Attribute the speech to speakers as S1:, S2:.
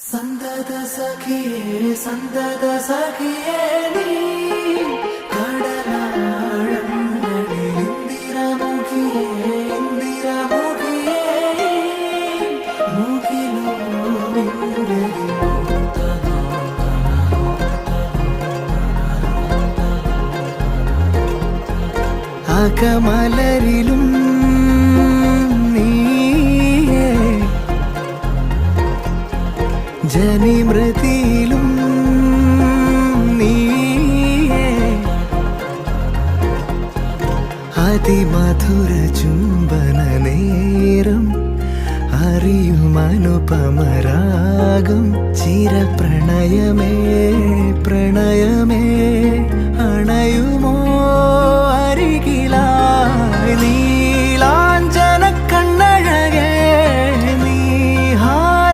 S1: സന്തത സഖിയേ സന്തത സഖിയേ നീ കടലാഴങ്ങളിൽ ഇന്ദിരമുഖിയേ ഇന്ദിരമുഖിയേ മുഖിലോ അകമലരിലും ജനിമൃതിയിലും നീയേ അതിമധുര ചുംബന നേരം അറിയുമനുപമരാഗം ചിരപ്രണയമേ പ്രണയമേ അണയുമോ അരികിലായി നീ